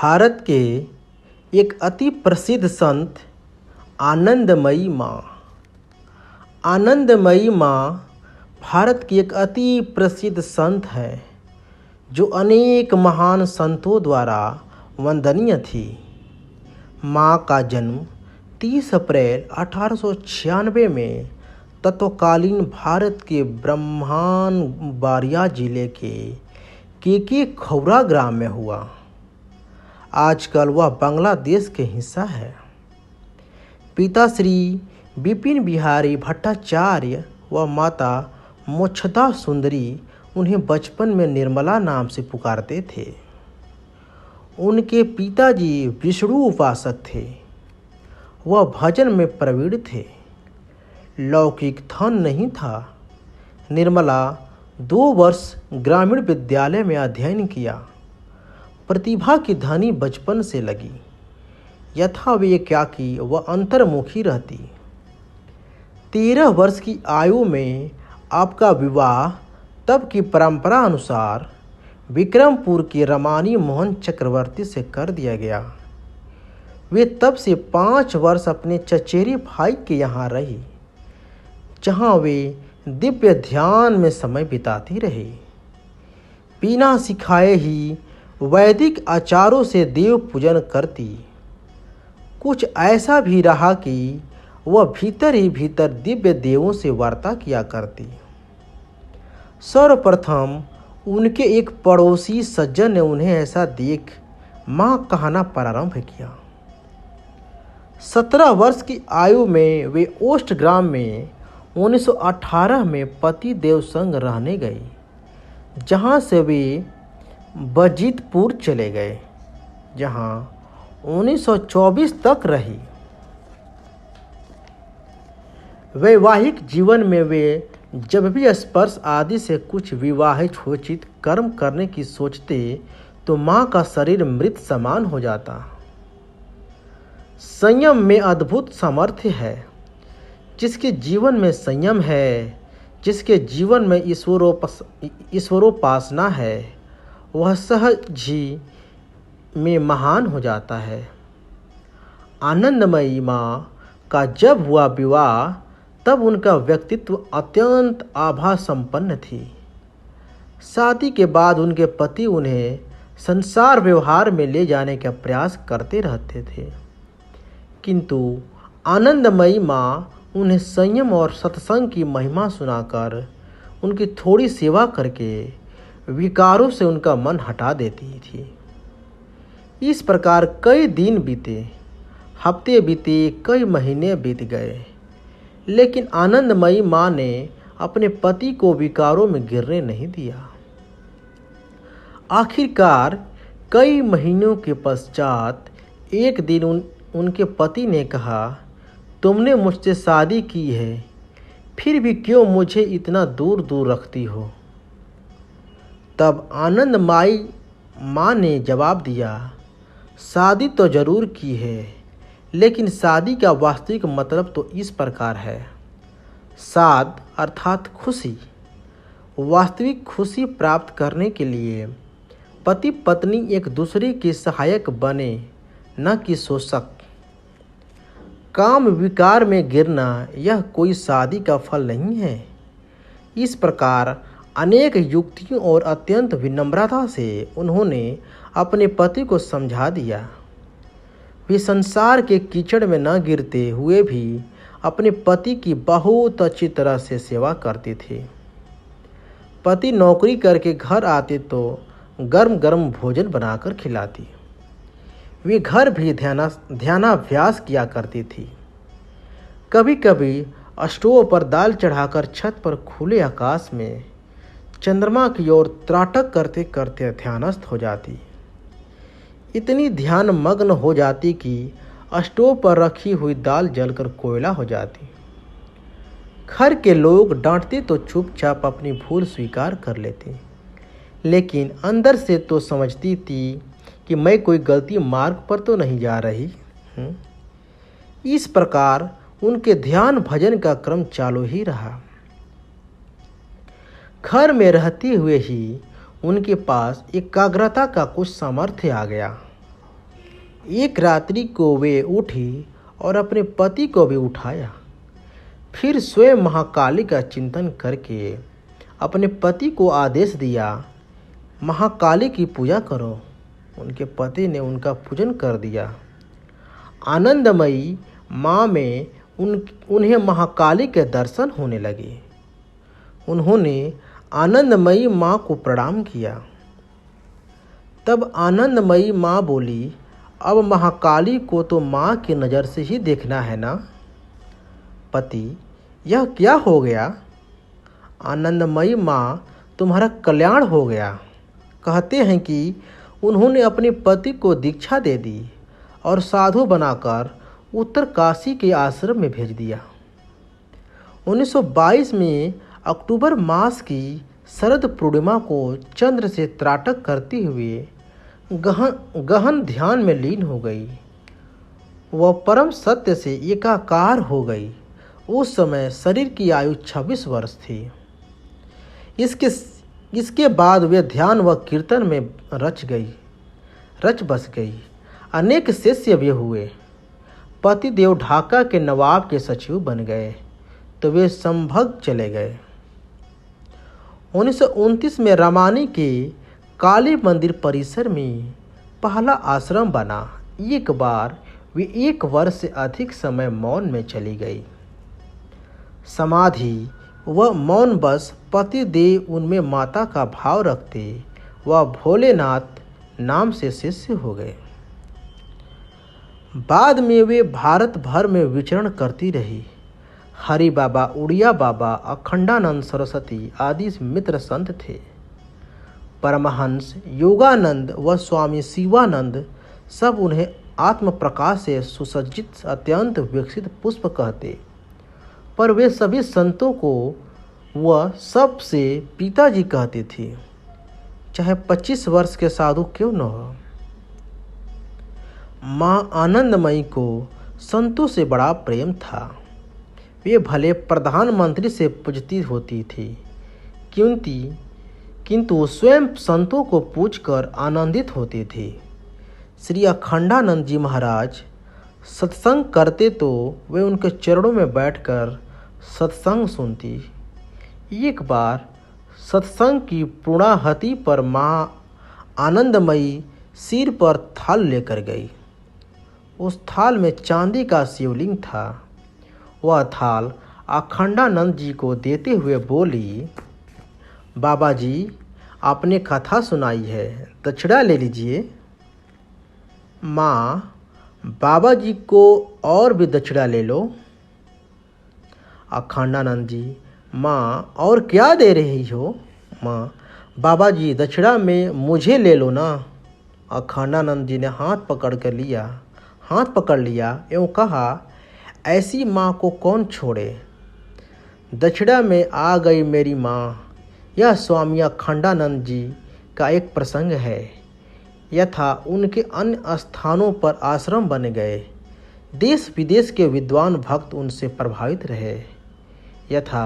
भारत के एक अति प्रसिद्ध संत आनंदमयी माँ। आनंदमयी माँ भारत की एक अति प्रसिद्ध संत है जो अनेक महान संतों द्वारा वंदनीय थी। माँ का जन्म 30 अप्रैल 1896 में तत्कालीन भारत के ब्राह्मणबाड़िया जिले के खौरा ग्राम में हुआ। आजकल वह बांग्लादेश के हिस्सा है। पिता श्री बिपिन बिहारी भट्टाचार्य व माता मोक्षदा सुंदरी उन्हें बचपन में निर्मला नाम से पुकारते थे। उनके पिताजी विष्णु उपासक थे। वह भजन में प्रवीण थे। लौकिक धन नहीं था। निर्मला 2 वर्ष ग्रामीण विद्यालय में अध्ययन किया। प्रतिभा की धनी बचपन से लगी। यथा वे एकाकी व अंतर्मुखी रहती। 13 वर्ष की आयु में आपका विवाह तब की परंपरा अनुसार विक्रमपुर के रमानी मोहन चक्रवर्ती से कर दिया गया। वे तब से 5 वर्ष अपने चचेरे भाई के यहाँ रही, जहाँ वे दिव्य ध्यान में समय बिताती रही। बिना सिखाए ही वैदिक आचारों से देव पूजन करती। कुछ ऐसा भी रहा कि वह भीतर ही भीतर दिव्य देवों से वार्ता किया करती। सर्वप्रथम उनके एक पड़ोसी सज्जन ने उन्हें ऐसा देख माँ कहना प्रारंभ किया। 17 वर्ष की आयु में वे ओस्ट ग्राम में 1918 में पति देव संग रहने गए, जहाँ से वे बजीतपुर चले गए, जहाँ 1924 तक रही। वैवाहिक जीवन में वे जब भी स्पर्श आदि से कुछ विवाहित कर्म करने की सोचते तो माँ का शरीर मृत समान हो जाता। संयम में अद्भुत सामर्थ्य है। जिसके जीवन में संयम है, जिसके जीवन में ईश्वरोपासना है, वह सहज ही में महान हो जाता है। आनंदमयी माँ का जब हुआ विवाह तब उनका व्यक्तित्व अत्यंत आभा संपन्न थी। शादी के बाद उनके पति उन्हें संसार व्यवहार में ले जाने का प्रयास करते रहते थे, किंतु आनंदमयी माँ उन्हें संयम और सत्संग की महिमा सुनाकर उनकी थोड़ी सेवा करके विकारों से उनका मन हटा देती थी। इस प्रकार कई दिन बीते, हफ्ते बीते, कई महीने बीत गए, लेकिन आनंदमयी माँ ने अपने पति को विकारों में गिरने नहीं दिया। आखिरकार कई महीनों के पश्चात एक दिन उनके पति ने कहा, तुमने मुझसे शादी की है, फिर भी क्यों मुझे इतना दूर दूर रखती हो? तब आनंदमयी माँ ने जवाब दिया, शादी तो जरूर की है, लेकिन शादी का वास्तविक मतलब तो इस प्रकार है। साद अर्थात खुशी। वास्तविक खुशी प्राप्त करने के लिए पति पत्नी एक दूसरे के सहायक बने, न कि शोषक। काम विकार में गिरना यह कोई शादी का फल नहीं है। इस प्रकार अनेक युक्तियों और अत्यंत विनम्रता से उन्होंने अपने पति को समझा दिया। वे संसार के कीचड़ में न गिरते हुए भी अपने पति की बहुत अच्छी तरह से सेवा करते थे। पति नौकरी करके घर आते तो गर्म गर्म भोजन बनाकर खिलाती। वे घर भी ध्यानाभ्यास किया करती थी। कभी कभी स्टोव पर दाल चढ़ाकर छत पर खुले आकाश में चंद्रमा की ओर त्राटक करते करते ध्यानस्थ हो जाती। इतनी ध्यान मग्न हो जाती कि स्टोव पर रखी हुई दाल जलकर कोयला हो जाती। घर के लोग डांटते तो चुपचाप अपनी भूल स्वीकार कर लेते, लेकिन अंदर से तो समझती थी कि मैं कोई गलती मार्ग पर तो नहीं जा रही। इस प्रकार उनके ध्यान भजन का क्रम चालू ही रहा। घर में रहते हुए ही उनके पास एकाग्रता का कुछ सामर्थ्य आ गया। एक रात्रि को वे उठी और अपने पति को भी उठाया। फिर स्वयं महाकाली का चिंतन करके अपने पति को आदेश दिया, महाकाली की पूजा करो। उनके पति ने उनका पूजन कर दिया। आनंदमयी माँ में उन्हें महाकाली के दर्शन होने लगे। उन्होंने आनंदमयी माँ को प्रणाम किया। तब आनंदमयी माँ बोली, अब महाकाली को तो माँ की नज़र से ही देखना है ना। पति, यह क्या हो गया? आनंदमयी माँ, तुम्हारा कल्याण हो गया। कहते हैं कि उन्होंने अपने पति को दीक्षा दे दी और साधु बनाकर उत्तर काशी के आश्रम में भेज दिया। 1922 में अक्टूबर मास की शरद पूर्णिमा को चंद्र से त्राटक करते हुए गहन ध्यान में लीन हो गई। वह परम सत्य से एकाकार हो गई। उस समय शरीर की आयु 26 वर्ष थी। इसके बाद वे ध्यान व कीर्तन में रच बस गई। अनेक शिष्य भी हुए। पतिदेव ढाका के नवाब के सचिव बन गए तो वे संभग चले गए। 1929 में रामानी के काली मंदिर परिसर में पहला आश्रम बना। एक बार वे 1 वर्ष से अधिक समय मौन में चली गई। समाधि व मौन बस पतिदेव उनमें माता का भाव रखते व भोलेनाथ नाम से शिष्य हो गए। बाद में वे भारत भर में विचरण करती रही। हरि बाबा, उड़िया बाबा, अखंडानंद सरस्वती आदि मित्र संत थे। परमहंस योगानंद व स्वामी शिवानंद सब उन्हें आत्म प्रकाश से सुसज्जित अत्यंत विकसित पुष्प कहते, पर वे सभी संतों को वह सबसे पिताजी कहते थे, चाहे 25 वर्ष के साधु क्यों न हो। माँ आनंदमयी को संतों से बड़ा प्रेम था। वे भले प्रधानमंत्री से पूजती होती थी, किंतु स्वयं संतों को पूजकर आनंदित होते थे। श्री अखंडानंद जी महाराज सत्संग करते तो वे उनके चरणों में बैठकर सत्संग सुनती। एक बार सत्संग की पूर्णाहुति पर माँ आनंदमयी सिर पर थाल लेकर गई। उस थाल में चांदी का शिवलिंग था। वह थाल अखंडानंद जी को देते हुए बोली, बाबा जी, आपने कथा सुनाई है, दक्षिणा ले लीजिए। माँ, बाबा जी को और भी दक्षिणा ले लो। अखंडानंद जी, माँ, और क्या दे रही हो? माँ, बाबा जी, दक्षिणा में मुझे ले लो ना। अखंडानंद जी ने हाथ पकड़ लिया एवं कहा, ऐसी माँ को कौन छोड़े। दक्षिणा में आ गई मेरी माँ। यह स्वामी अखंडानंद जी का एक प्रसंग है। यथा उनके अन्य स्थानों पर आश्रम बन गए। देश विदेश के विद्वान भक्त उनसे प्रभावित रहे। यथा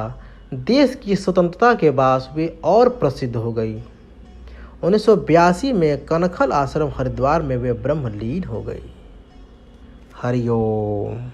देश की स्वतंत्रता के बाद वे और प्रसिद्ध हो गई। 1982 में कनखल आश्रम हरिद्वार में वे ब्रह्मलीन हो गई। हरि ओम।